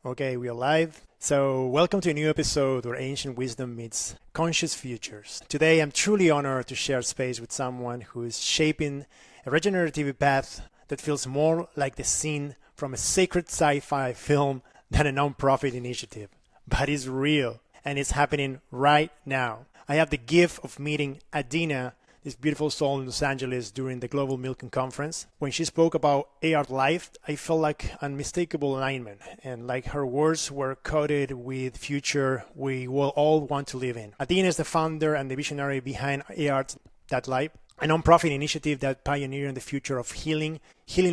Okay, we are live. So, welcome to a new episode where ancient wisdom meets conscious futures. Today, I'm truly honored to share space with someone who is shaping a regenerative path that feels more like the scene from a sacred sci-fi film than a non-profit initiative. But it's real, and it's happening right now. I have the gift of meeting Adina, this beautiful soul in Los Angeles during the Global Milken Conference. When she spoke about AR life, I felt like unmistakable alignment, and like her words were coded with future we will all want to live in. Adina is the founder and the visionary behind AR That Life, a nonprofit initiative that pioneered the future of healing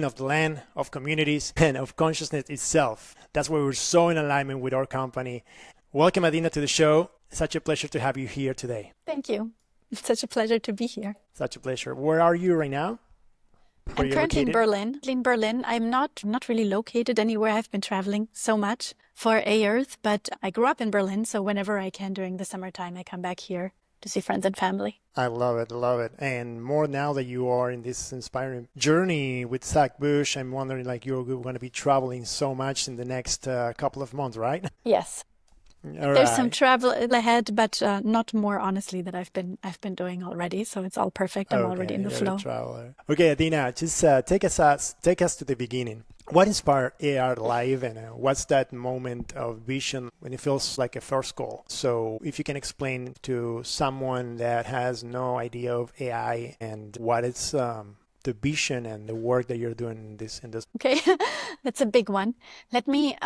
of the land, of communities, and of consciousness itself. That's why we're so in alignment with our company. Welcome, Adina, to the show. Such a pleasure to have you here today. Thank you. It's such a pleasure to be here. Such a pleasure. Where are you right now? I'm currently in Berlin. In Berlin, I'm not really located anywhere. I've been traveling so much for Aerth, but I grew up in Berlin, so whenever I can during the summertime, I come back here to see friends and family. I love it, love it. And more now that you are in this inspiring journey with Zach Bush, I'm wondering, like, you're going to be traveling so much in the next couple of months, right? Yes. There's some travel ahead, but not more honestly that I've been doing already. So it's all perfect. I'm already in the flow. Okay, Adina, just take us to the beginning. What inspired AR Live, and what's that moment of vision when it feels like a first call? So if you can explain to someone that has no idea of AI and what it's the vision and the work that you're doing in this. Okay, that's a big one. Let me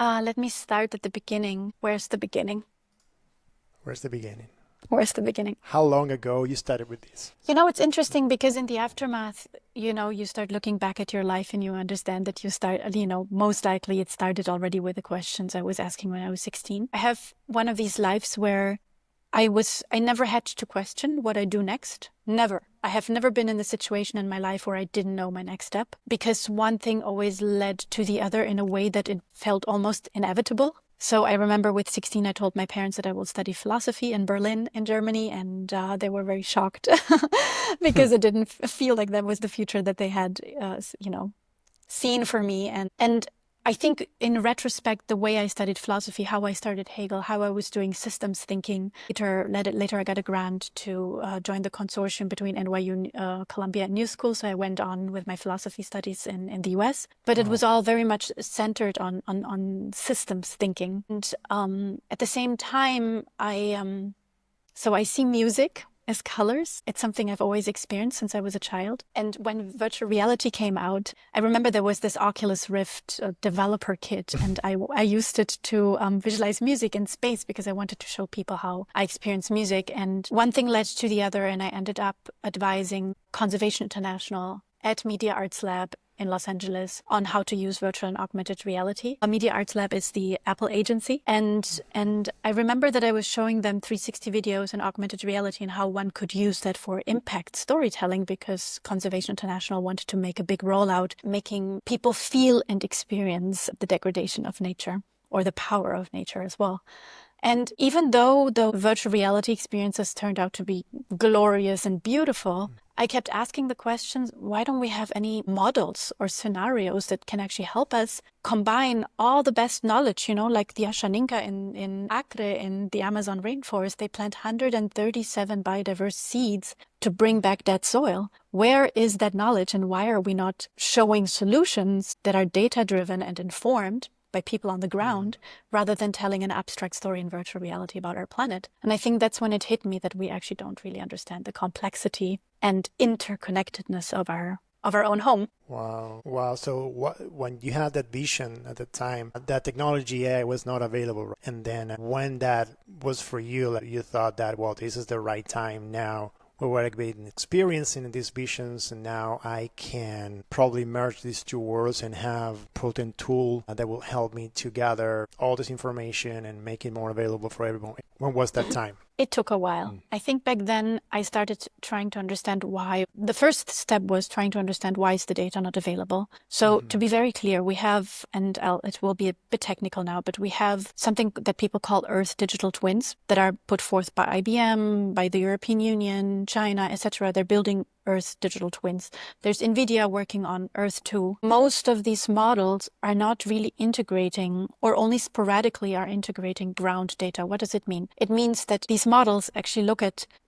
start at the beginning. Where's the beginning? Where's the beginning? Where's the beginning? How long ago you started with this? It's interesting because in the aftermath, you start looking back at your life and you understand that most likely it started already with the questions I was asking when I was 16. I have one of these lives where I never had to question what I do next. Never. I have never been in the situation in my life where I didn't know my next step, because one thing always led to the other in a way that it felt almost inevitable. So I remember with 16, I told my parents that I will study philosophy in Berlin, in Germany, and they were very shocked because it didn't feel like that was the future that they had, seen for me. And I think in retrospect, the way I studied philosophy, how I started Hegel, how I was doing systems thinking. Later I got a grant to join the consortium between NYU, Columbia and New School. So I went on with my philosophy studies in the US. But it was all very much centered on systems thinking. And at the same time, I see music as colors. It's something I've always experienced since I was a child. And when virtual reality came out, I remember there was this Oculus Rift developer kit, and I used it to visualize music in space because I wanted to show people how I experience music. And one thing led to the other, and I ended up advising Conservation International at Media Arts Lab in Los Angeles on how to use virtual and augmented reality. Media Arts Lab is the Apple agency. And I remember that I was showing them 360 videos and augmented reality and how one could use that for impact storytelling, because Conservation International wanted to make a big rollout, making people feel and experience the degradation of nature, or the power of nature as well. And even though the virtual reality experiences turned out to be glorious and beautiful, I kept asking the questions, why don't we have any models or scenarios that can actually help us combine all the best knowledge, like the Ashaninka in Acre in the Amazon rainforest. They plant 137 biodiverse seeds to bring back that soil. Where is that knowledge, and why are we not showing solutions that are data-driven and informed by people on the ground, rather than telling an abstract story in virtual reality about our planet? And I think that's when it hit me that we actually don't really understand the complexity and interconnectedness of our own home. Wow. So when you had that vision at the time, that technology was not available. And then when that was for you, like, you thought that, well, this is the right time now. Where I've been experiencing these visions, and now I can probably merge these two worlds and have a potent tool that will help me to gather all this information and make it more available for everyone. When was that time? It took a while. I think back then I started trying to understand why. The first step was trying to understand why is the data not available. So to be very clear, we have, and it will be a bit technical now, but we have something that people call Earth digital twins that are put forth by IBM, by the European Union, China, etc. They're building Earth digital twins. There's NVIDIA working on Earth 2. Most of these models are not really integrating, or only sporadically are integrating ground data. What does it mean? It means that these models actually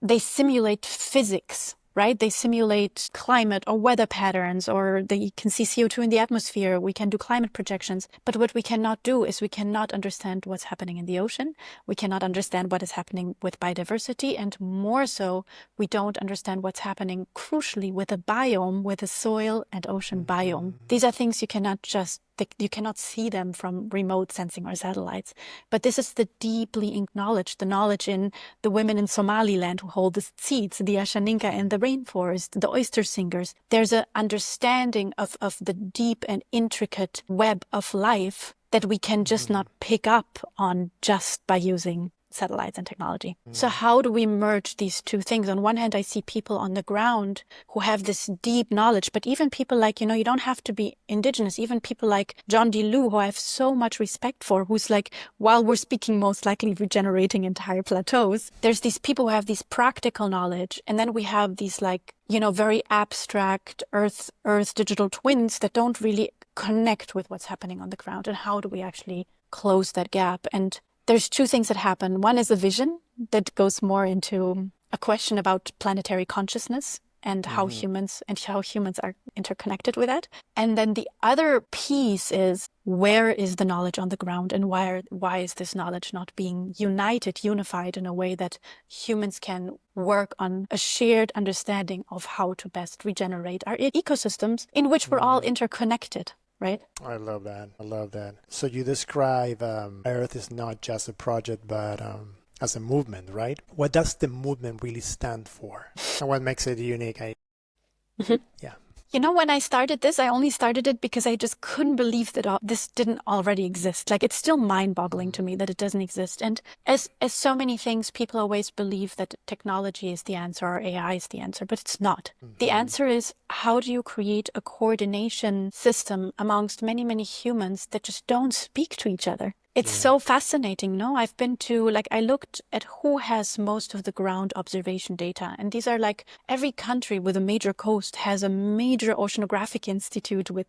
they simulate physics, right? They simulate climate or weather patterns, or they can see CO2 in the atmosphere. We can do climate projections. But what we cannot do is we cannot understand what's happening in the ocean. We cannot understand what is happening with biodiversity. And more so, we don't understand what's happening crucially with the biome, with the soil and ocean biome. These are things you cannot see them from remote sensing or satellites. But this is the deeply knowledge, the knowledge in the women in Somaliland who hold the seeds, the Ashaninka in the rainforest, the oyster singers. There's an understanding of the deep and intricate web of life that we can just not pick up on just by using satellites and technology. So how do we merge these two things? On one hand, I see people on the ground who have this deep knowledge, but even people like, you don't have to be indigenous, even people like John D. Liu, who I have so much respect for, who's like, while we're speaking, most likely regenerating entire plateaus, there's these people who have these practical knowledge. And then we have these very abstract earth digital twins that don't really connect with what's happening on the ground. And how do we actually close that gap? And there's two things that happen. One is a vision that goes more into a question about planetary consciousness and how humans are interconnected with that. And then the other piece is, where is the knowledge on the ground, and why is this knowledge not being unified in a way that humans can work on a shared understanding of how to best regenerate our ecosystems in which we're all interconnected. Right? I love that. So you describe Earth is not just a project, but as a movement, right? What does the movement really stand for? And what makes it unique? Yeah. When I started this, I only started it because I just couldn't believe that this didn't already exist. Like, it's still mind-boggling to me that it doesn't exist. And as so many things, people always believe that technology is the answer or AI is the answer, but it's not. The answer is, how do you create a coordination system amongst many, many humans that just don't speak to each other? It's so fascinating, no? I've been to, I looked at who has most of the ground observation data. And these are every country with a major coast has a major oceanographic institute with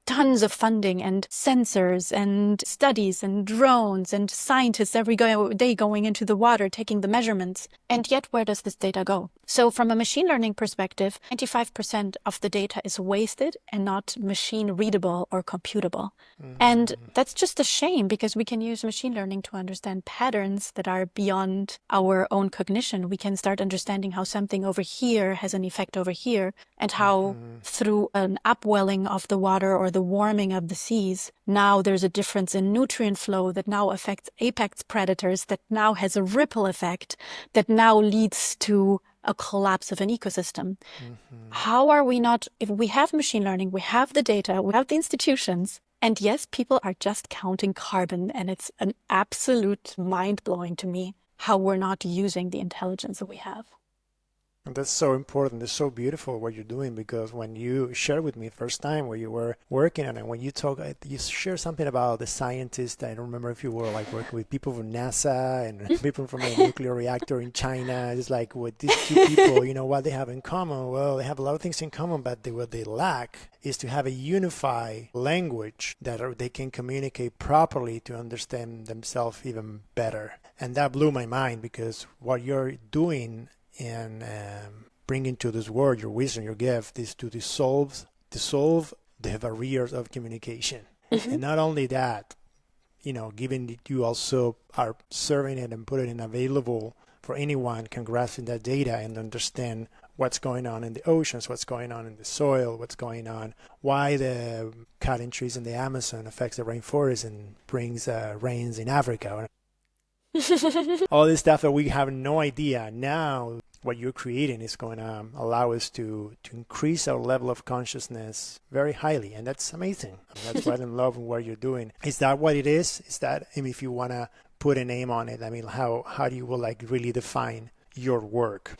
tons of funding and sensors and studies and drones and scientists every day going into the water, taking the measurements. And yet, where does this data go? So from a machine learning perspective, 95% of the data is wasted and not machine readable or computable. And that's just a shame, because we can use machine learning to understand patterns that are beyond our own cognition. We can start understanding how something over here has an effect over here, and how through an upwelling of the water or the warming of the seas, now there's a difference in nutrient flow that now affects apex predators, that now has a ripple effect, that now leads to a collapse of an ecosystem. How are we not, if we have machine learning, we have the data, we have the institutions, and yes, people are just counting carbon, and it's an absolute mind-blowing to me how we're not using the intelligence that we have. And that's so important. It's so beautiful what you're doing, because when you shared with me first time where you were working on it, when you shared something about the scientists. I don't remember if you were working with people from NASA and people from a nuclear reactor in China. It's with these two people, what they have in common? Well, they have a lot of things in common, but what they lack is to have a unified language that they can communicate properly to understand themselves even better. And that blew my mind, because what you're doing and bringing to this world, your wisdom, your gift, is to dissolve the barriers of communication. And not only that, given that you also are serving it and putting it available for anyone can grasp that data and understand what's going on in the oceans, what's going on in the soil, what's going on, why the cutting trees in the Amazon affects the rainforest and brings rains in Africa. All this stuff that we have no idea. Now what you're creating is going to allow us to increase our level of consciousness very highly, and that's amazing. That's what I love what you're doing. Is that what it is? Is that, if you want to put a name on it, how do you really define your work?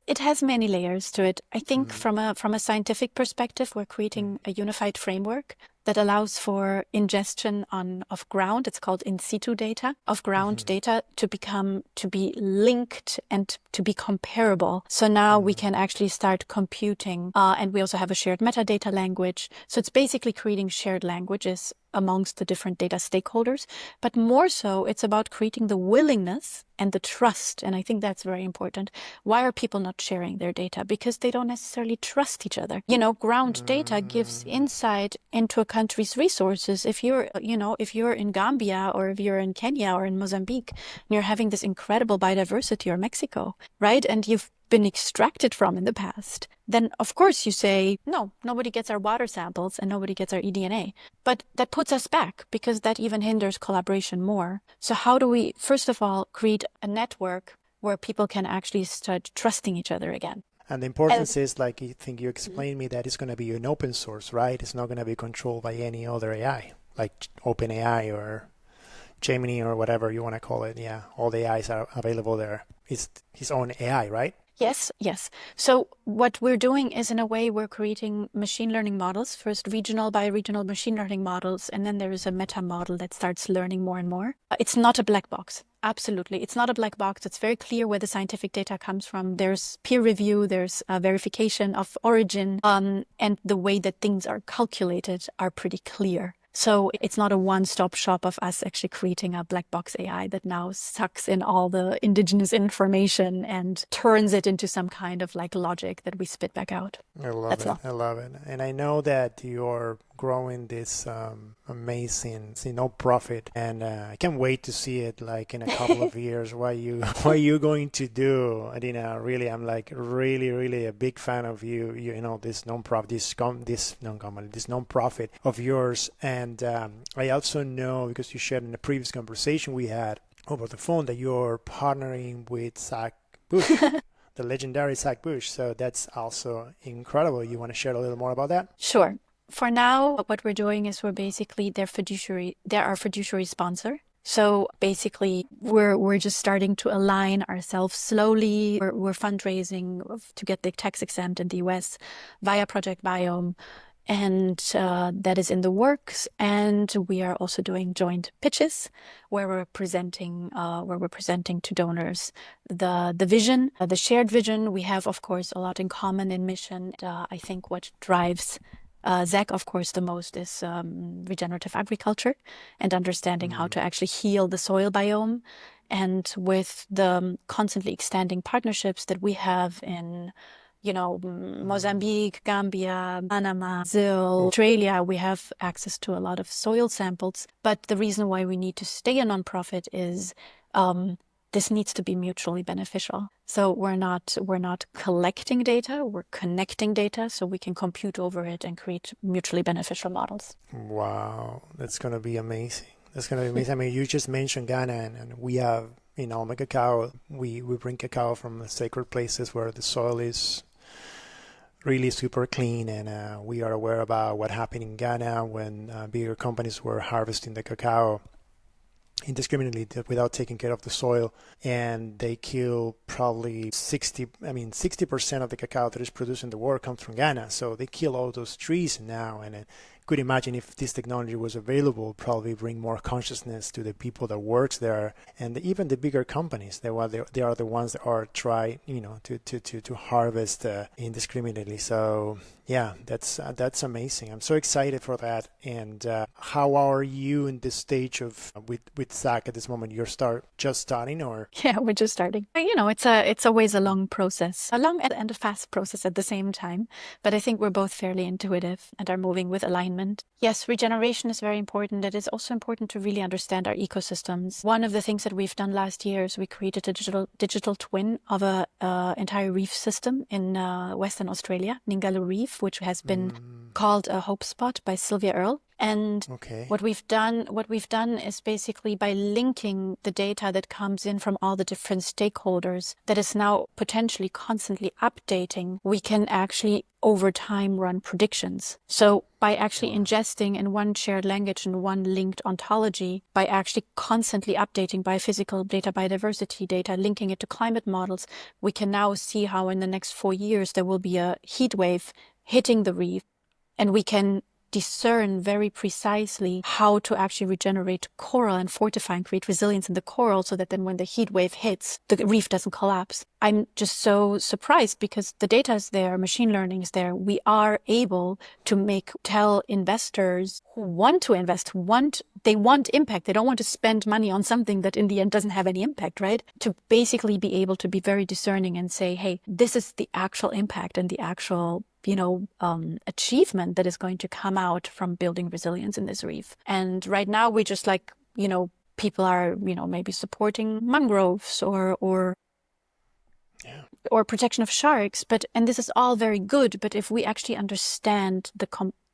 It has many layers to it. I think from a scientific perspective, we're creating a unified framework that allows for ingestion of ground. It's called in situ data, of ground data to be linked and to be comparable. So now we can actually start computing, and we also have a shared metadata language. So it's basically creating shared languages amongst the different data stakeholders, but more so it's about creating the willingness and the trust. And I think that's very important. Why are people not sharing their data? Because they don't necessarily trust each other. Ground data gives insight into a country's resources. If you're in Gambia, or if you're in Kenya or in Mozambique, and you're having this incredible biodiversity, or Mexico, right? And you've been extracted from in the past, then of course you say, no, nobody gets our water samples and nobody gets our eDNA. But that puts us back, because that even hinders collaboration more. So how do we, first of all, create a network where people can actually start trusting each other again? And the importance is, like, I think you explained me, that it's going to be an open source, right? It's not going to be controlled by any other AI, like OpenAI or Gemini or whatever you want to call it. Yeah, all the AIs are available there. It's his own AI, right? Yes. So what we're doing is, in a way, we're creating machine learning models, first regional by regional machine learning models, and then there is a meta model that starts learning more and more. It's not a black box. Absolutely. It's not a black box. It's very clear where the scientific data comes from. There's peer review, there's verification of origin, and the way that things are calculated are pretty clear. So it's not a one-stop shop of us actually creating a black box AI that now sucks in all the indigenous information and turns it into some kind of like logic that we spit back out. I love it. And I know that you're growing this amazing profit, and I can't wait to see it, like, in a couple of years. What you going to do, Adina? Really, I'm like really a big fan of you. This non-profit of yours. And I also know, because you shared in a previous conversation we had over the phone, that you're partnering with Zach Bush. The legendary Zach Bush. So that's also incredible. You want to share a little more about that? Sure. For now, what we're doing is we're basically they're our fiduciary sponsor. So basically, we're just starting to align ourselves slowly. We're fundraising to get the tax exempt in the US via Project Biome, and that is in the works. And we are also doing joint pitches where we're presenting to donors the vision, the shared vision. We have, of course, a lot in common in mission. I think what drives Zach, of course, the most is regenerative agriculture and understanding how to actually heal the soil biome. And with the constantly extending partnerships that we have in Mozambique, Gambia, Panama, Brazil, Australia, we have access to a lot of soil samples. But the reason why we need to stay a nonprofit is this needs to be mutually beneficial. So we're not collecting data, we're connecting data so we can compute over it and create mutually beneficial models. Wow, that's going to be amazing. I mean, you just mentioned Ghana, and we have, my cacao. We bring cacao from sacred places where the soil is really super clean, and we are aware about what happened in Ghana when bigger companies were harvesting the cacao indiscriminately without taking care of the soil, and they kill probably 60% of the cacao that is produced in the world comes from Ghana. So they kill all those trees now, and could imagine if this technology was available, probably bring more consciousness to the people that works there, and even the bigger companies. They are the ones that are trying, to harvest indiscriminately. So yeah, that's amazing. I'm so excited for that. And how are you in this stage of with Zach at this moment? You're just starting, or? Yeah, we're just starting. It's always a long process, a long and a fast process at the same time. But I think we're both fairly intuitive and are moving with alignment. Yes, regeneration is very important. It is also important to really understand our ecosystems. One of the things that we've done last year is we created a digital twin of a entire reef system in Western Australia, Ningaloo Reef, which has been called a hope spot by Sylvia Earle. And what we've done is basically, by linking the data that comes in from all the different stakeholders that is now potentially constantly updating, we can actually over time run predictions. So by actually ingesting in one shared language and one linked ontology, by actually constantly updating biophysical data, biodiversity data, linking it to climate models, we can now see how in the next 4 years there will be a heat wave hitting the reef, and we can discern very precisely how to actually regenerate coral and fortify and create resilience in the coral so that then when the heat wave hits, the reef doesn't collapse. I'm just so surprised because the data is there, machine learning is there. We are able to tell investors who want to invest, they want impact. They don't want to spend money on something that in the end doesn't have any impact, right? To basically be able to be very discerning and say, hey, this is the actual impact and the actual achievement that is going to come out from building resilience in this reef. And right now we just people are, maybe supporting mangroves or protection of sharks. And this is all very good. But if we actually understand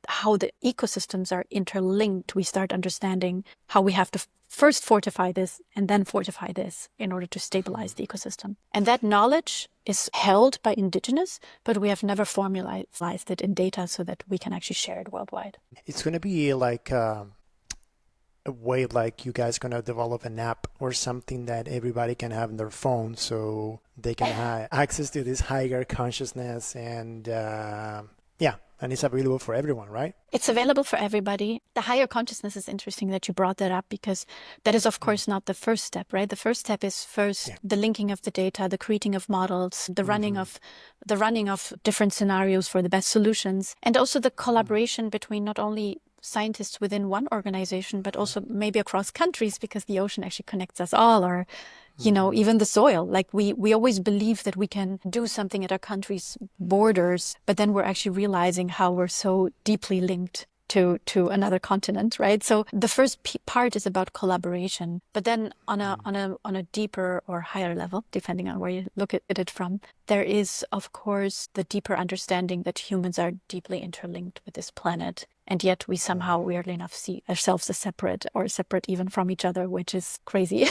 how the ecosystems are interlinked, we start understanding how we have to first fortify this and then fortify this in order to stabilize the ecosystem. And that knowledge is held by indigenous, but we have never formalized it in data so that we can actually share it worldwide. It's going to be like a way like you guys going to develop an app or something that everybody can have in their phone so they can have access to this higher consciousness and and it's available for everyone, right? It's available for everybody. The higher consciousness is interesting that you brought that up because that is, of course, not the first step, right? The first step is the linking of the data, the creating of models, the running of different scenarios for the best solutions, and also the collaboration between not only scientists within one organization, but also maybe across countries because the ocean actually connects us all, or even the soil. Like we always believe that we can do something at our country's borders, but then we're actually realizing how we're so deeply linked to another continent, right? So the first part is about collaboration, but then on a deeper or higher level, depending on where you look at it from, there is, of course, the deeper understanding that humans are deeply interlinked with this planet. And yet we somehow, weirdly enough, see ourselves as separate even from each other, which is crazy.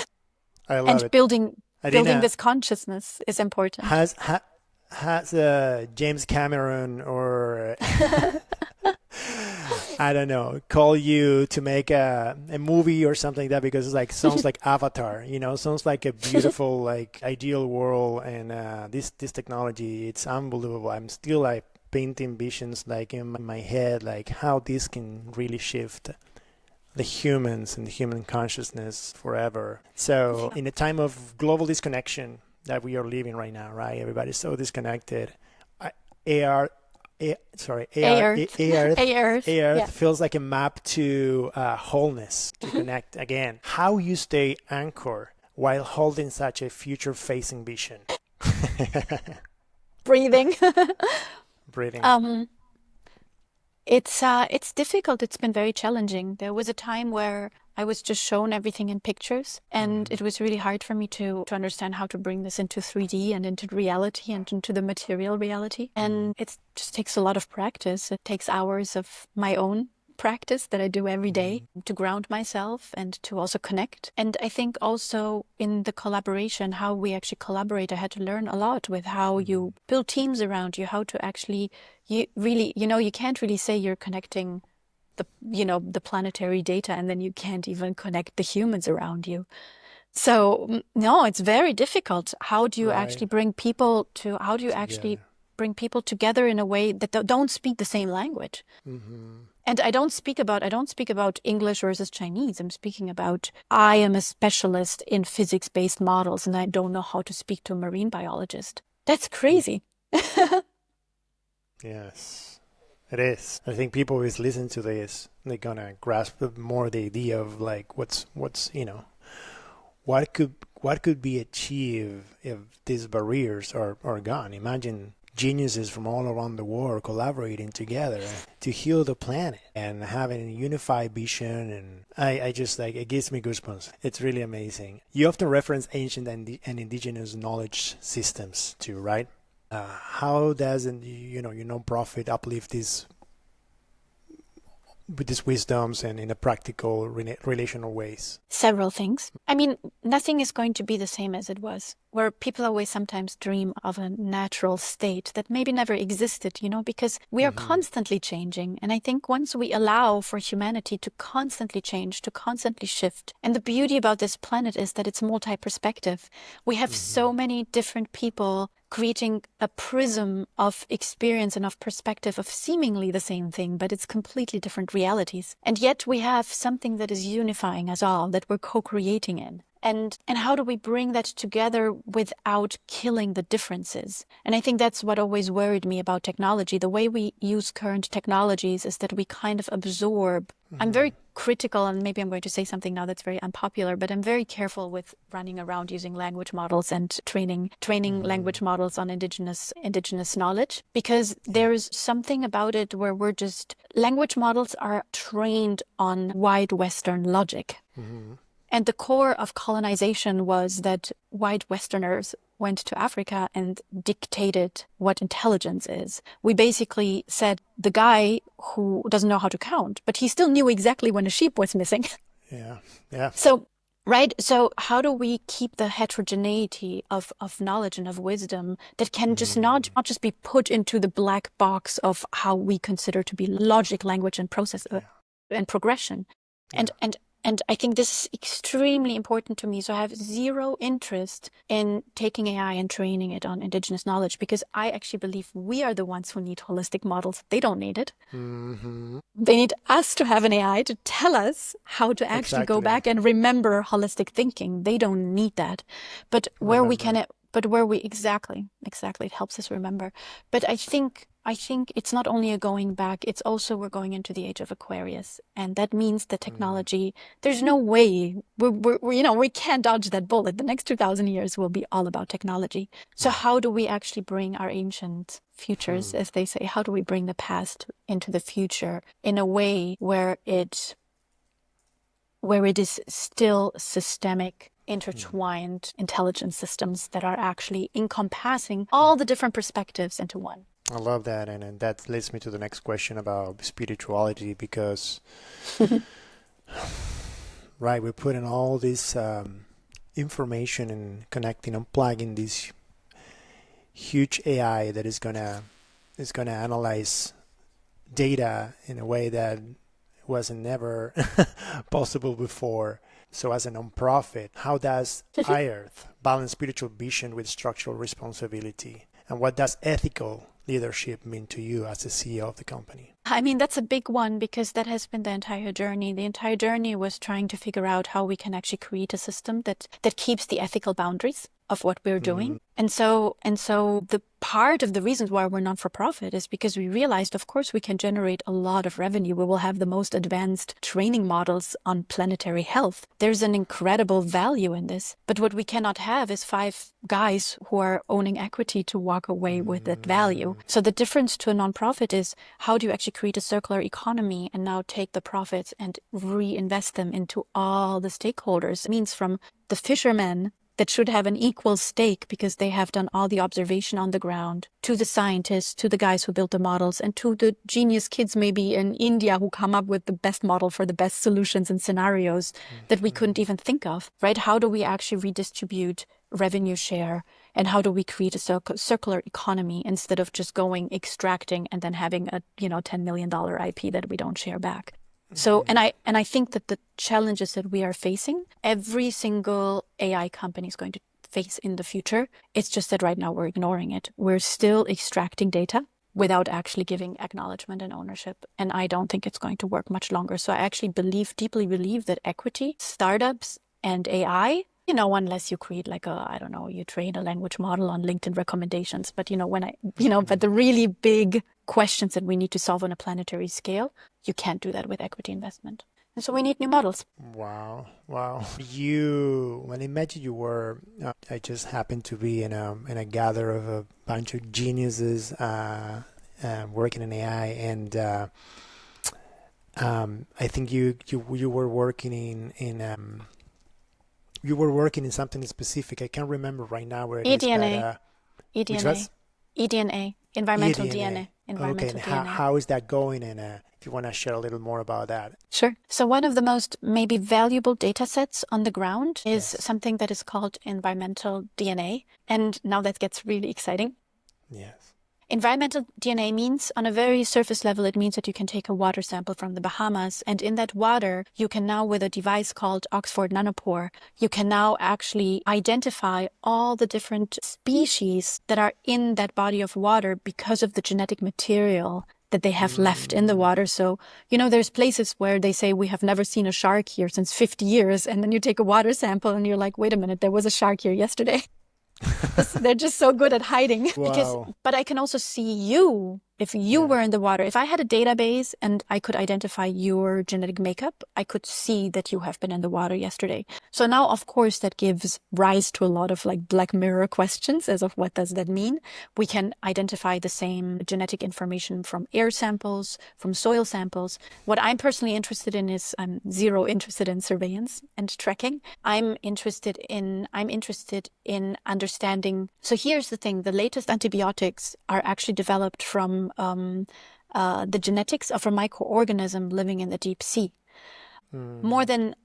I love it. Building Adina, this consciousness is important. Has James Cameron or I don't know, call you to make a movie or something like that because it's sounds like Avatar, sounds like a beautiful ideal world, and this technology, it's unbelievable. I'm still painting visions in my head how this can really shift the humans and the human consciousness forever. So in a time of global disconnection that we are living right now, right? Everybody's so disconnected. Aerth feels like a map to wholeness, to connect again. How you stay anchored while holding such a future-facing vision. Breathing. Breathing. It's difficult. It's been very challenging. There was a time where I was just shown everything in pictures, and it was really hard for me to understand how to bring this into 3D and into reality and into the material reality. And it just takes a lot of practice. It takes hours of my own practice that I do every day to ground myself and to also connect. And I think also in the collaboration, how we actually collaborate, I had to learn a lot with how you build teams around you, how to actually, you can't really say you're connecting the planetary data and then you can't even connect the humans around you. So no, it's very difficult. How do you actually bring people together in a way that don't speak the same language? And I don't speak about English versus Chinese. I'm speaking about, I am a specialist in physics-based models and I don't know how to speak to a marine biologist. That's crazy. Yes, it is. I think people who listen to this, they're gonna grasp more the idea of what could be achieved if these barriers are gone. Imagine geniuses from all around the world collaborating together to heal the planet and having a unified vision. And I just it gives me goosebumps. It's really amazing. You often reference ancient and indigenous knowledge systems too, right? How does your nonprofit uplift with these wisdoms and in a practical, relational ways? Several things. I mean, nothing is going to be the same as it was, where people always sometimes dream of a natural state that maybe never existed, because we are constantly changing. And I think once we allow for humanity to constantly change, to constantly shift, and the beauty about this planet is that it's multi-perspective. We have so many different people creating a prism of experience and of perspective of seemingly the same thing, but it's completely different realities. And yet we have something that is unifying us all, that we're co-creating in. And how do we bring that together without killing the differences? And I think that's what always worried me about technology. The way we use current technologies is that we kind of absorb. I'm very critical, and maybe I'm going to say something now that's very unpopular, but I'm very careful with running around using language models and training language models on indigenous knowledge, because there is something about it where language models are trained on white Western logic. And the core of colonization was that white Westerners went to Africa and dictated what intelligence is. We basically said the guy who doesn't know how to count, but he still knew exactly when a sheep was missing. Yeah. So, right. So how do we keep the heterogeneity of knowledge and of wisdom that can just not just be put into the black box of how we consider to be logic, language, and process and progression? And I think this is extremely important to me. So I have zero interest in taking AI and training it on indigenous knowledge, because I actually believe we are the ones who need holistic models. They don't need it. They need us to have an AI to tell us how to actually go back and remember holistic thinking. They don't need that. But where we can, exactly, it helps us remember. But I think it's not only a going back, it's also we're going into the age of Aquarius. And that means the technology, there's no way, we can't dodge that bullet. The next 2,000 years will be all about technology. So how do we actually bring our ancient futures, as they say, how do we bring the past into the future in a way where it is still systemic, intertwined intelligence systems that are actually encompassing all the different perspectives into one? I love that, and that leads me to the next question about spirituality, because right, we're putting all this information and connecting, unplugging this huge AI that is gonna analyze data in a way that wasn't never possible before. So as a nonprofit, how does Aerth balance spiritual vision with structural responsibility? And what does ethical leadership mean to you as the CEO of the company? I mean, that's a big one, because that has been the entire journey. The entire journey was trying to figure out how we can actually create a system that keeps the ethical boundaries of what we're doing. And so the part of the reasons why we're not for profit is because we realized, of course, we can generate a lot of revenue. We will have the most advanced training models on planetary health. There's an incredible value in this. But what we cannot have is 5 guys who are owning equity to walk away with that value. So the difference to a nonprofit is, how do you actually create a circular economy and now take the profits and reinvest them into all the stakeholders? It means from the fishermen that should have an equal stake because they have done all the observation on the ground, to the scientists, to the guys who built the models, and to the genius kids maybe in India who come up with the best model for the best solutions and scenarios that we couldn't even think of, right? How do we actually redistribute revenue share, and how do we create a circular economy instead of just extracting and then having a $10 million IP that we don't share back? So, and I think that the challenges that we are facing, every single AI company is going to face in the future. It's just that right now we're ignoring it. We're still extracting data without actually giving acknowledgement and ownership. And I don't think it's going to work much longer. So I actually deeply believe that equity, startups, and AI, unless you create you train a language model on LinkedIn recommendations. But but the really big questions that we need to solve on a planetary scale, you can't do that with equity investment. And so we need new models. Wow. When I met you were, I just happened to be in a gather of a bunch of geniuses working in AI, and I think you were working in you were working in something specific. I can't remember right now where it eDNA. is. eDNA. eDNA. Environmental DNA. Okay, and how is that going? And if you want to share a little more about that. Sure. So one of the most maybe valuable data sets on the ground is something that is called environmental DNA. And now that gets really exciting. Yes. Environmental DNA means, on a very surface level, it means that you can take a water sample from the Bahamas, and in that water, you can now, with a device called Oxford Nanopore, you can now actually identify all the different species that are in that body of water because of the genetic material that they have left in the water. So, there's places where they say we have never seen a shark here since 50 years, and then you take a water sample and you're like, wait a minute, there was a shark here yesterday. They're just so good at hiding. Wow. But I can also see you if you were in the water. If I had a database and I could identify your genetic makeup, I could see that you have been in the water yesterday. So now, of course, that gives rise to a lot of like Black Mirror questions as of what does that mean? We can identify the same genetic information from air samples, from soil samples. What I'm personally interested in is I'm zero interested in surveillance and tracking. I'm interested in understanding. So here's the thing: the latest antibiotics are actually developed from the genetics of a microorganism living in the deep sea. More than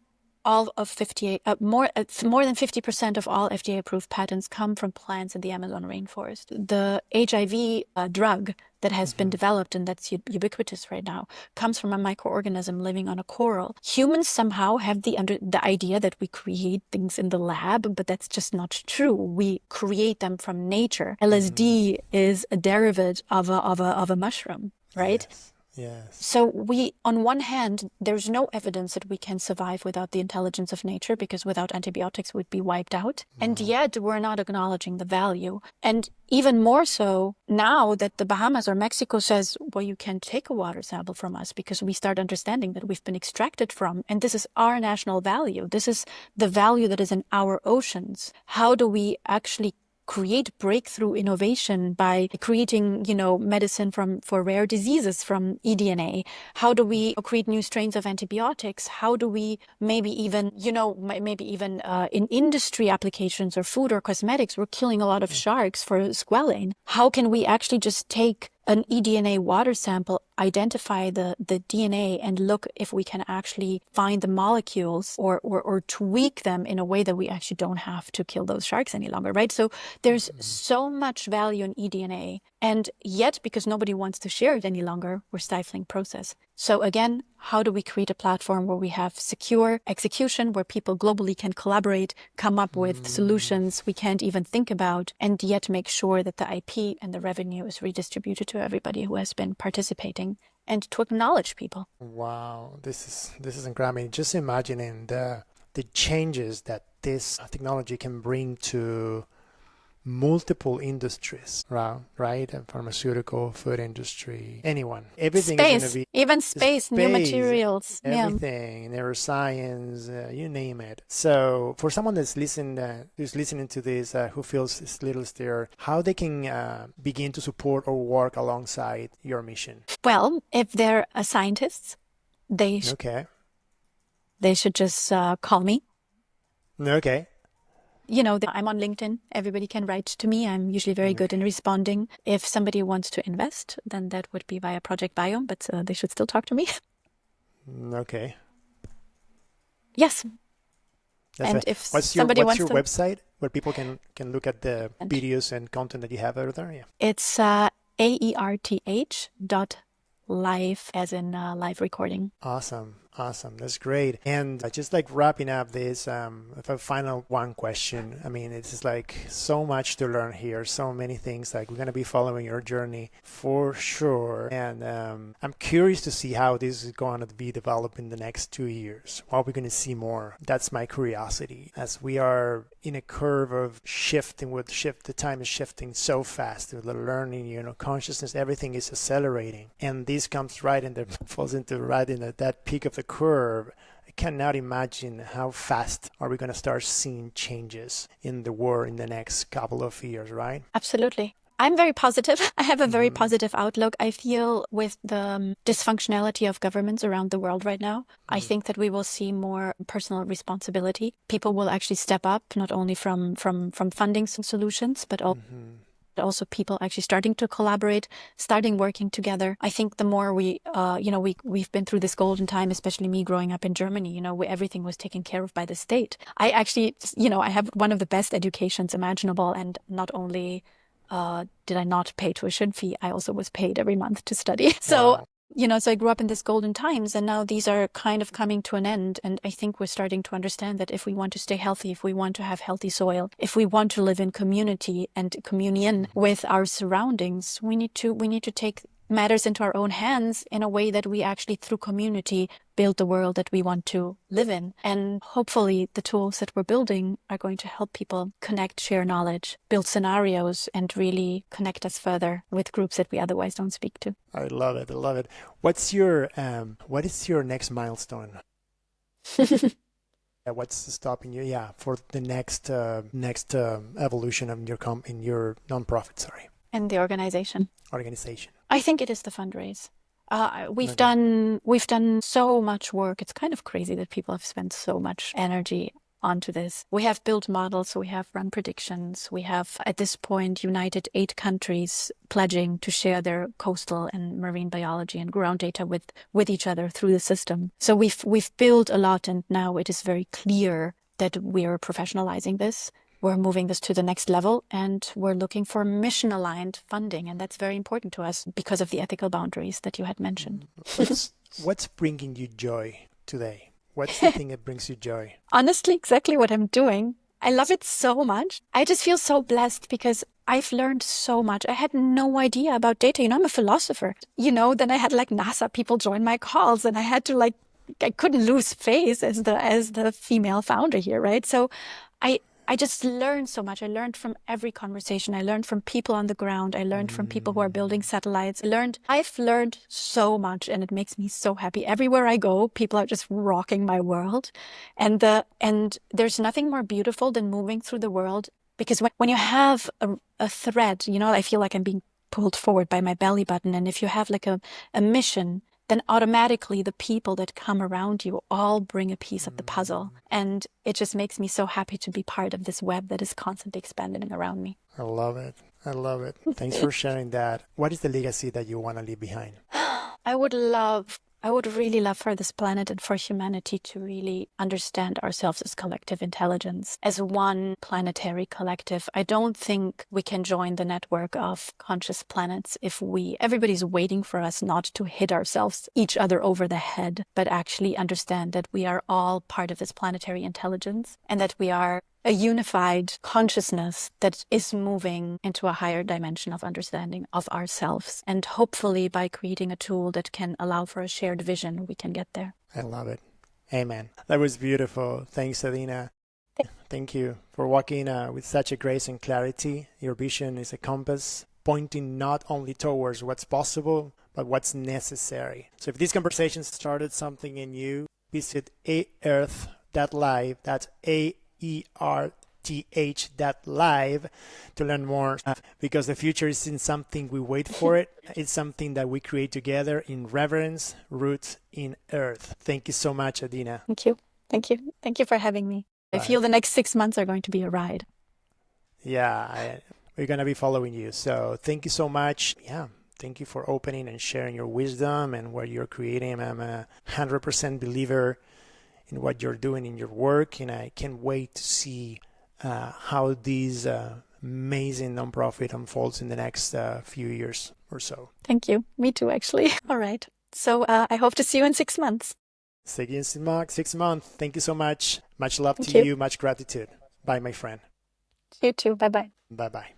all of 58, more than 50% of all FDA-approved patents come from plants in the Amazon rainforest. The HIV drug that has been developed, and that's ubiquitous right now, comes from a microorganism living on a coral. Humans somehow have the idea that we create things in the lab, but that's just not true. We create them from nature. LSD is a derivative of a mushroom, right? Yes. So we, on one hand, there's no evidence that we can survive without the intelligence of nature, because without antibiotics we'd be wiped out. And yet we're not acknowledging the value. And even more so now that the Bahamas or Mexico says, well, you can take a water sample from us, because we start understanding that we've been extracted from, and this is our national value. This is the value that is in our oceans. How do we actually create breakthrough innovation by creating, medicine for rare diseases from eDNA? How do we create new strains of antibiotics? How do we maybe even in industry applications or food or cosmetics, we're killing a lot of sharks for squalane. How can we actually just take an eDNA water sample, identify the DNA, and look if we can actually find the molecules or tweak them in a way that we actually don't have to kill those sharks any longer, right? So there's so much value in eDNA, and yet, because nobody wants to share it any longer, we're stifling process. So again, how do we create a platform where we have secure execution, where people globally can collaborate, come up with solutions we can't even think about, and yet make sure that the IP and the revenue is redistributed to everybody who has been participating, and to acknowledge people? Wow, this is incredible. I mean, just imagining the changes that this technology can bring to multiple industries, right? Pharmaceutical, food industry, anyone. Everything is going to be even space, new materials, everything, neuroscience, you name it. So, for someone that's who's listening to this, who feels a little scared, how they can begin to support or work alongside your mission? Well, if they're scientists, they should just call me. Okay. I'm on LinkedIn. Everybody can write to me. I'm usually very good in responding. If somebody wants to invest, then that would be via Project Biome, but they should still talk to me. Okay. Yes. And if what's your website where people can look at the videos and content that you have over there? Yeah. It's aerth.live, as in live recording. Awesome. That's great. And just like wrapping up this, with a final one question. I mean, it's just like so much to learn here, so many things. Like, we're going to be following your journey for sure. And I'm curious to see how this is going to be developed in the next 2 years. What we're going to see more. That's my curiosity. As we are in a curve of shifting, the time is shifting so fast. With the learning, consciousness, everything is accelerating. And this comes falls into that peak of the curve. I cannot imagine how fast are we going to start seeing changes in the world in the next couple of years, right? Absolutely. I'm very positive. I have a very positive outlook. I feel with the dysfunctionality of governments around the world right now, I think that we will see more personal responsibility. People will actually step up, not only from funding solutions, but also people actually starting to collaborate, starting working together. I think the more we've been through this golden time, especially me growing up in Germany, where everything was taken care of by the state. I actually, I have one of the best educations imaginable, and not only did I not pay tuition fee. I also was paid every month to study. So, Wow. so I grew up in this golden times, and now these are kind of coming to an end. And I think we're starting to understand that if we want to stay healthy, if we want to have healthy soil, if we want to live in community and communion with our surroundings, we need to take matters into our own hands in a way that we actually, through community, build the world that we want to live in. And hopefully the tools that we're building are going to help people connect, share knowledge, build scenarios, and really connect us further with groups that we otherwise don't speak to. I love it. I love it. What is your next milestone? What's stopping you? Yeah, for the next evolution of in your nonprofit. Sorry. And the organization. I think it is the fundraise. We've done so much work. It's kind of crazy that people have spent so much energy onto this. We have built models, we have run predictions, we have at this point united 8 countries pledging to share their coastal and marine biology and ground data with each other through the system. So we've built a lot, and now it is very clear that we're professionalizing this. We're moving this to the next level, and we're looking for mission-aligned funding, and that's very important to us because of the ethical boundaries that you had mentioned. What's bringing you joy today? What's the thing that brings you joy? Honestly, exactly what I'm doing. I love it so much. I just feel so blessed because I've learned so much. I had no idea about data. I'm a philosopher. Then I had NASA people join my calls, and I had to I couldn't lose face as the female founder here, right? So I just learned so much. I learned from every conversation. I learned from people on the ground. I learned from people who are building satellites. I've learned so much, and it makes me so happy. Everywhere I go, people are just rocking my world. And there's nothing more beautiful than moving through the world, because when you have a thread, I feel like I'm being pulled forward by my belly button. And if you have a mission, then automatically the people that come around you all bring a piece of the puzzle. And it just makes me so happy to be part of this web that is constantly expanding around me. I love it. I love it. Thanks for sharing that. What is the legacy that you want to leave behind? I would really love for this planet and for humanity to really understand ourselves as collective intelligence, as one planetary collective. I don't think we can join the network of conscious planets if everybody's waiting for us not to hit each other over the head, but actually understand that we are all part of this planetary intelligence, and that we are a unified consciousness that is moving into a higher dimension of understanding of ourselves. And hopefully by creating a tool that can allow for a shared vision, we can get there. I love it. Amen. That was beautiful. Thanks, Adina. Thank you for walking with such a grace and clarity. Your vision is a compass pointing not only towards what's possible, but what's necessary. So if this conversation started something in you, visit aerth.live. That's AERTH.live to learn more, because the future isn't something we wait for it. It's something that we create together in reverence, roots in earth. Thank you so much, Adina. Thank you. Thank you for having me. I feel the next 6 months are going to be a ride. Yeah, we're going to be following you. So thank you so much. Yeah. Thank you for opening and sharing your wisdom and what you're creating. I'm a 100% believer in what you're doing in your work, and I can't wait to see how this amazing nonprofit unfolds in the next few years or so. Thank you. Me too, actually. All right. So I hope to see you in 6 months. See you in 6 months. Thank you so much. Much love to you. Much gratitude. Bye, my friend. You too. Bye-bye. Bye-bye.